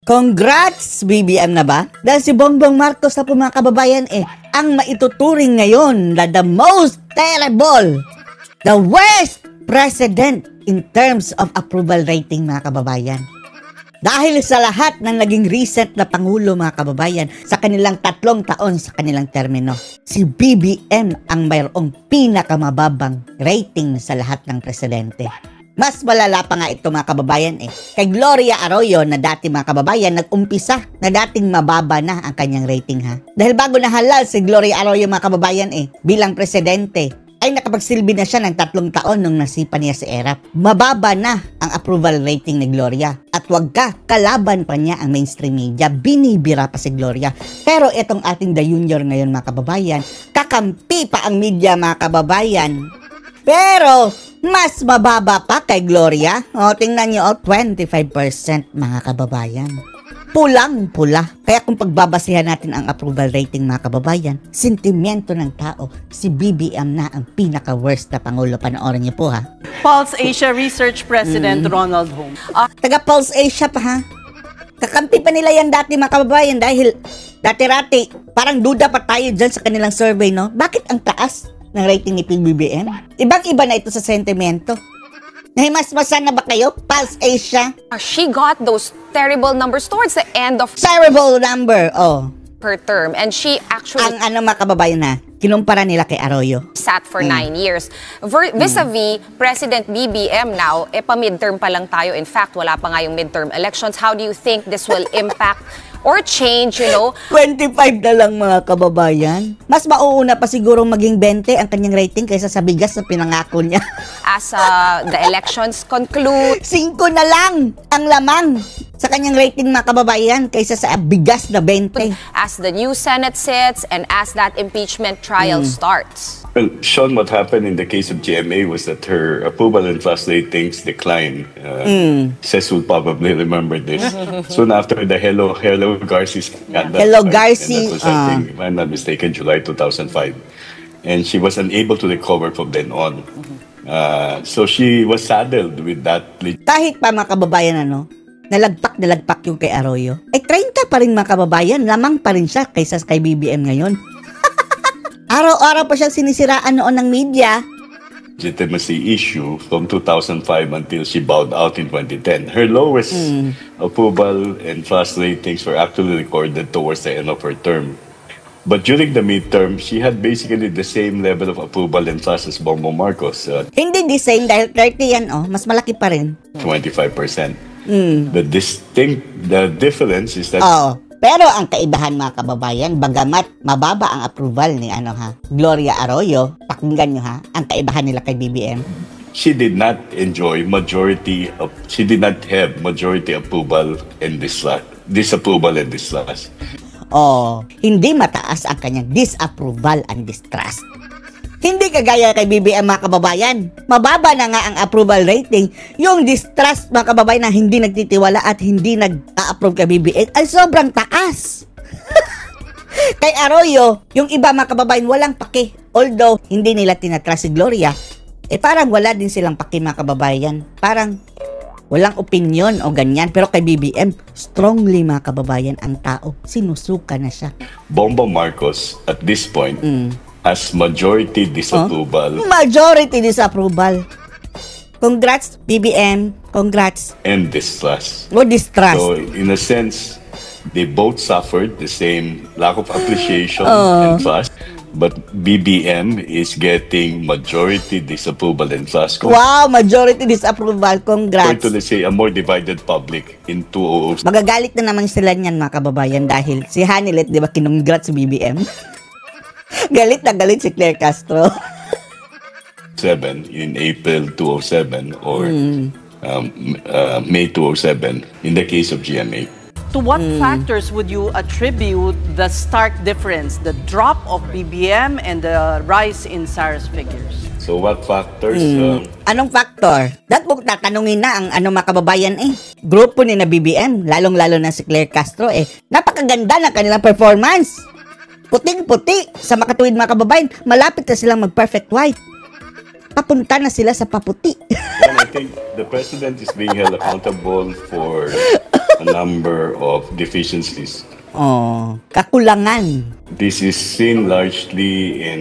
Congrats, BBM na ba? Dahil si Bongbong Marcos na po mga kababayan ang maituturing ngayon na the most terrible, the worst president in terms of approval rating mga kababayan. Dahil sa lahat ng naging recent na Pangulo mga kababayan sa kanilang 3 taon sa kanilang termino, si BBM ang mayroong pinakamababang rating sa lahat ng presidente. Mas malala pa nga ito mga kababayan kay Gloria Arroyo na dati mga kababayan nag-umpisa na dating mababa na ang kanyang rating ha. Dahil bago nahalal si Gloria Arroyo mga kababayan bilang presidente ay nakapagsilbi na siya ng 3 taon nung nasipa niya si ERAP. Mababa na ang approval rating ni Gloria. At wag ka, kalaban pa niya ang mainstream media. Binibira pa si Gloria. Pero itong ating The Junior ngayon mga kababayan, kakampi pa ang media mga kababayan. Pero mas mababa pa kay Gloria. Tingnan niyo 25% mga kababayan. Pulang-pula. Kaya kung pagbabasihan natin ang approval rating mga kababayan, sentimiento ng tao, si BBM na ang pinaka-worst na Pangulo. Panoorin niyo po ha. Pulse Asia Research President Ronald Hong. Taga Pulse Asia pa ha. Kakampi pa nila yan dati mga kababayan dahil dati-rati parang duda pa tayo dyan sa kanilang survey, no? Bakit ang taas ng rating ni BBM? Ibang-iba na ito sa sentimento. Nahimasmasan na ba kayo? Pulse Asia? She got those terrible numbers towards the end of Terrible number, her term. And she actually Ang mga kababayan na, kinumpara nila kay Arroyo. sat for 9 years. Vis-a-vis President BBM now, pa-midterm pa lang tayo. In fact, wala pa nga yung midterm elections. How do you think this will impact or change, 25 na lang mga kababayan. Mas mauuna pa siguro maging 20 ang kanyang rating kaysa sa bigas na pinangako niya. as the elections conclude? 5 na lang ang lamang sa kanyang rating mga kababayan kaysa sa bigas na 20. As the new Senate sits and as that impeachment trial starts. Well, Sean, what happened in the case of GMA was that her approval and trust ratings declined. Cess will probably remember this. Soon after the Hello Garci scandal. Hello right? Garci. And that was, I think, if I'm not mistaken, July 2005. And she was unable to recover from then on. So she was saddled with that. Kahit pa mga kababayan nalagpak yung kay Arroyo. 30 pa rin mga kababayan, lamang pa rin siya kaysa kay BBM ngayon. Araw-araw pa siyang sinisiraan noon ng media. Legitimacy issue from 2005 until she bowed out in 2010. Her lowest approval and trust ratings were actually recorded towards the end of her term. But during the midterm, she had basically the same level of approval and trust as Bongbong Marcos. Hindi the same dahil 30 yan, mas malaki pa rin. 25%. The difference is that... Pero ang kaibahan mga kababayan, bagamat mababa ang approval ni Gloria Arroyo, pakinggan nyo ang kaibahan nila kay BBM. She did not have majority approval and disapproval and distrust. Hindi mataas ang kanyang disapproval and distrust. Hindi kagaya kay BBM mga kababayan. Mababa na nga ang approval rating. Yung distrust mga kababayan na hindi nagtitiwala at hindi nag-approve kay BBM ay sobrang taas. Kay Arroyo, yung iba mga kababayan walang pake. Although hindi nila tinatrust si Gloria, parang wala din silang pake mga kababayan. Parang walang opinion o ganyan. Pero kay BBM, strongly mga kababayan ang tao. Sinusuka na siya. Bongbong Marcos at this point has majority disapproval. Majority disapproval. Congrats, BBM. Congrats. And distrust. Distrust. So, in a sense, they both suffered the same lack of appreciation and trust. But BBM is getting majority disapproval and trust. Wow, majority disapproval. Congrats. Going to, let's say, a more divided public in 2006. Magagalit na naman sila niyan mga kababayan dahil si Hanilet, di ba, kinongrats si BBM? Galit na galit si Claire Castro. In April 2007 or May 2007 in the case of GMA. To what factors would you attribute the stark difference, the drop of BBM and the rise in Sara's figures? So what factors? Anong factor? That book tatanungin na ang mga kababayan Grupo ni na BBM, lalong-lalo na si Claire Castro napakaganda ng kanilang performance. Puting-puti sa makatuwid mga kababayan, malapit na silang mag-perfect white. Papunta na sila sa paputi. Well, I think the president is being held accountable for a number of deficiencies. Oh, kakulangan. This is seen largely in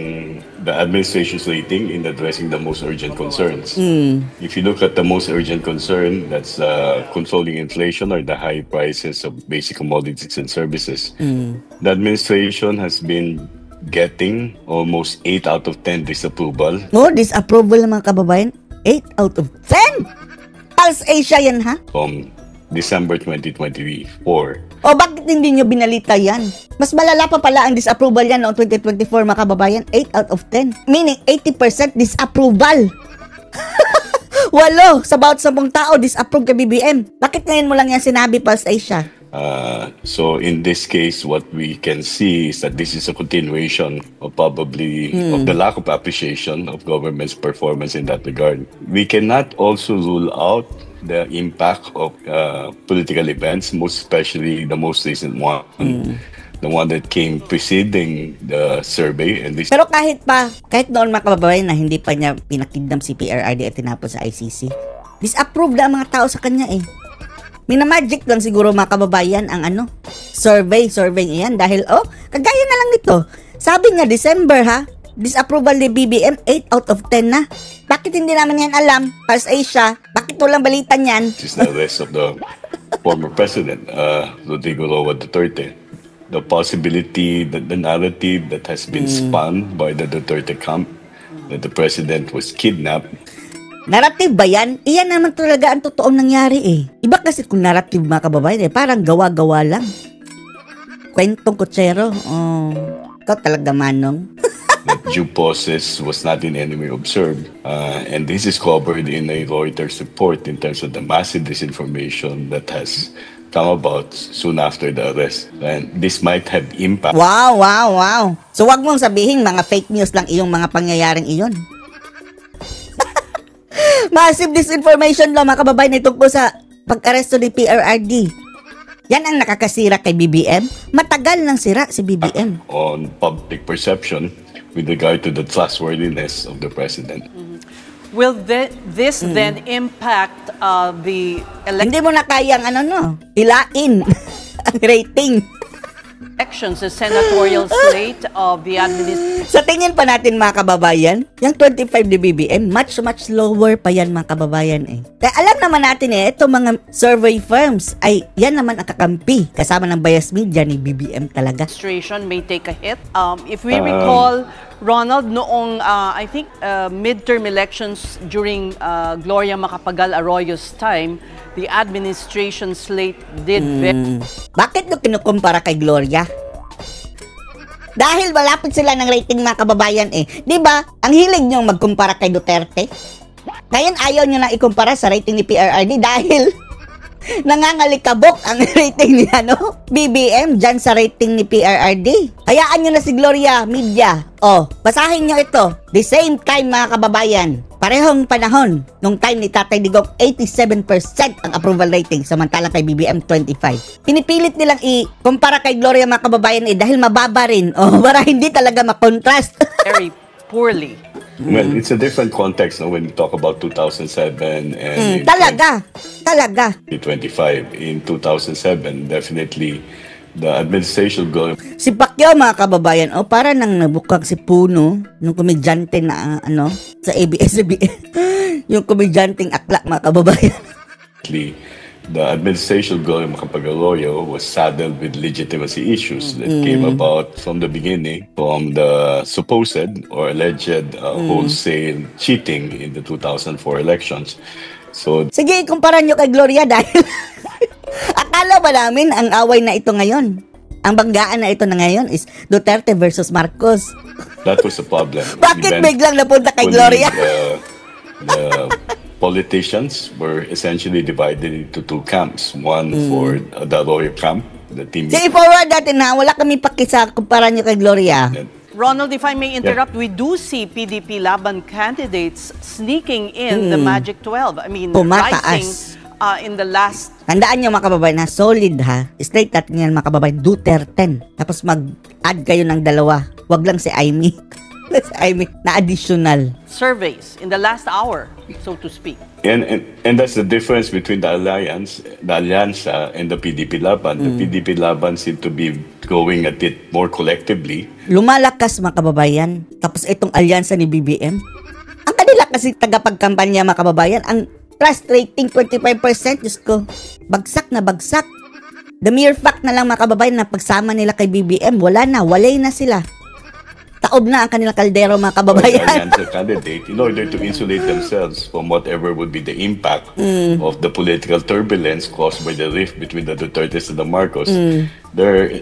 the administration's rating in addressing the most urgent concerns. If you look at the most urgent concern, that's controlling inflation or the high prices of basic commodities and services. The administration has been getting almost 8 out of 10 disapproval. Oh, disapproval ng mga kababayan? 8 out of 10? Pulse Asia yan, ha? From December 2024. O bakit hindi nyo binalita yan? Mas malala pa pala ang disapproval yan noong 2024, mga kababayan. 8 out of 10. Meaning 80% disapproval. 8 sa bawat 10 tao disapprove kay BBM. Bakit ngayon mo lang yan sinabi, Pulse Asia? So in this case, what we can see is that this is a continuation of probably of the lack of appreciation of government's performance in that regard. We cannot also rule out the impact of political events, most especially the most recent one, the one that came preceding the survey. And this Pero kahit noon mga kababayan na hindi pa niya pinakidnam si PRRD at tinapos sa ICC, disapprove na ang mga tao sa kanya eh. Minamagic lang siguro mga kababayan ang survey iyan dahil kagaya na lang nito. Sabi nga December disapproval ni BBM 8 out of 10 na. Bakit hindi naman yan alam? Pulse Asia, bakit walang balita niyan? is the arrest of the former president, Rodrigo Roa Duterte. The possibility that the narrative that has been spun by the Duterte camp that the president was kidnapped. Narrative ba yan? Iyan naman talaga ang totoong nangyari eh. Iba kasi kung narrative mga kababayan parang gawa-gawa lang. Kwentong kutsero. Oh, ikaw talaga manong. That due process was not in any way observed. And this is covered in a Reuters report in terms of the massive disinformation that has come about soon after the arrest. And this might have impact. Wow. So wag mong sabihin mga fake news lang iyong mga pangyayaring iyon. Massive disinformation lang mga kababayan tungkol sa pag-aresto ni PRRD. Yan ang nakakasira kay BBM. Matagal nang sira si BBM. On public perception with regard to the trustworthiness of the president. Will this then impact the Hindi mo na kayang hilain ang rating. elections, the senatorial slate of the administration? Sa tingin pa natin mga kababayan, yung 25 ni BBM, much lower pa yan mga kababayan eh. Kaya alam naman natin itong mga survey firms ay yan naman ang kakampi kasama ng bias media ni BBM talaga. Administration may take a hit. If we recall, Ronald, noong I think midterm elections during Gloria Macapagal Arroyo's time, the administration slate did Bakit nyo kinukumpara kay Gloria? Dahil malapit sila ng rating mga kababayan eh. Di ba? Ang hilig nyo magkumpara kay Duterte. Ngayon ayaw nyo na ikumpara sa rating ni PRRD dahil nangangalikabok ang rating ni BBM dyan sa rating ni PRRD. Hayaan nyo na si Gloria Media. Basahin nyo ito. The same time mga kababayan. Parehong panahon, nung time ni Tatay Digong, 87% ang approval rating, samantalang kay BBM 25. Pinipilit nilang i-kumpara kay Gloria mga kababayan dahil mababa rin. Para hindi talaga makontrast. very poorly. Well, it's a different context when you talk about 2007 and Talaga. 2025. In 2007, definitely the administration goal. Si Pacquiao mga kababayan, para nang nabukag si Puno, yung komedyante na sa ABS-CBN. Yung komedyanteng akla mga kababayan. The administration goal of Macapagal-Arroyo was saddled with legitimacy issues that came about from the beginning, from the supposed or alleged wholesale cheating in the 2004 elections. So, Sige, ikumpara nyo kay Gloria dahil akala ba namin ang away na ito ngayon? Ang banggaan na ito na ngayon is Duterte versus Marcos. that was the problem. Bakit biglang napunta kay Gloria? The politicians were essentially divided into two camps. One for the Arroyo camp, the team. Sige, forward natin wala kami pakisa kumpara nyo kay Gloria. Ronald, if I may interrupt, we do see PDP Laban candidates sneaking in the Magic 12. I mean, rising in the last... Tandaan nyo mga kababayan solid straight natin yan mga kababayan, Duterte. Tapos mag-add kayo ng dalawa. Wag lang si Amy. I mean, na additional. surveys in the last hour, so to speak. And that's the difference between the Allianza and the PDP Laban. The PDP Laban seem to be going at it more collectively. Lumalakas mga kababayan. Tapos itong alyansa ni BBM. Ang kanila kasi tagapagkampanya mga kababayan, ang trust rating 25%, Diyos ko, bagsak na bagsak. The mere fact na lang mga kababayan na pagsama nila kay BBM, wala na, walay na sila. Taob na ang kanilang kaldero mga The kababayan. Allianza candidate, in order to insulate themselves from whatever would be the impact of the political turbulence caused by the rift between the Dutertes and the Marcos, they're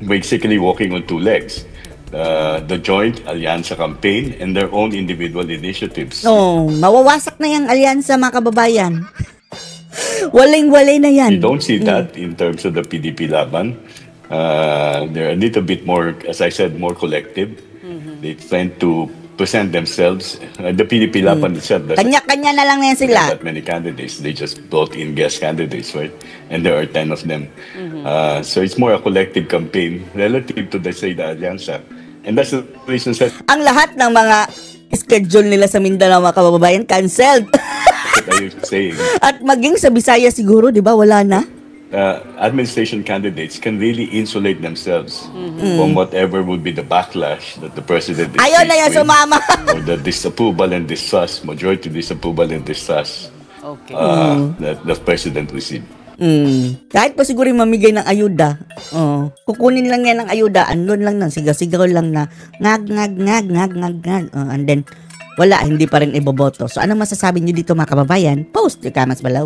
basically walking on two legs. The joint Allianza campaign and their own individual initiatives. No, mawawasak na yung alyansa mga kababayan. Waling-walay na yan. You don't see that in terms of the PDP Laban. They're a little bit more, as I said, more collective. They tend to present themselves. The PDP Laban itself doesn't Kanya-kanya na lang na yan sila. have that many candidates. They just brought in guest candidates, right? And there are 10 of them. So it's more a collective campaign relative to, let's say, the Allianza. And that's the reason that Ang lahat ng mga schedule nila sa Mindanao mga kababayan, canceled. I'm saying. At maging sa Bisaya siguro, di ba, wala na? Administration candidates can really insulate themselves from whatever would be the backlash that the president is Ayaw na yan faced with, sumama. or the disapproval and distrust, majority disapproval and distrust Okay. that the president received. Kahit pa siguro yung mamigay ng ayuda, kukunin lang yan ng ayuda, andun lang nang sigaw-sigaw lang na ngag. And then, wala, hindi pa rin iboboto. So, ano masasabi nyo dito mga kababayan? Post your comments below.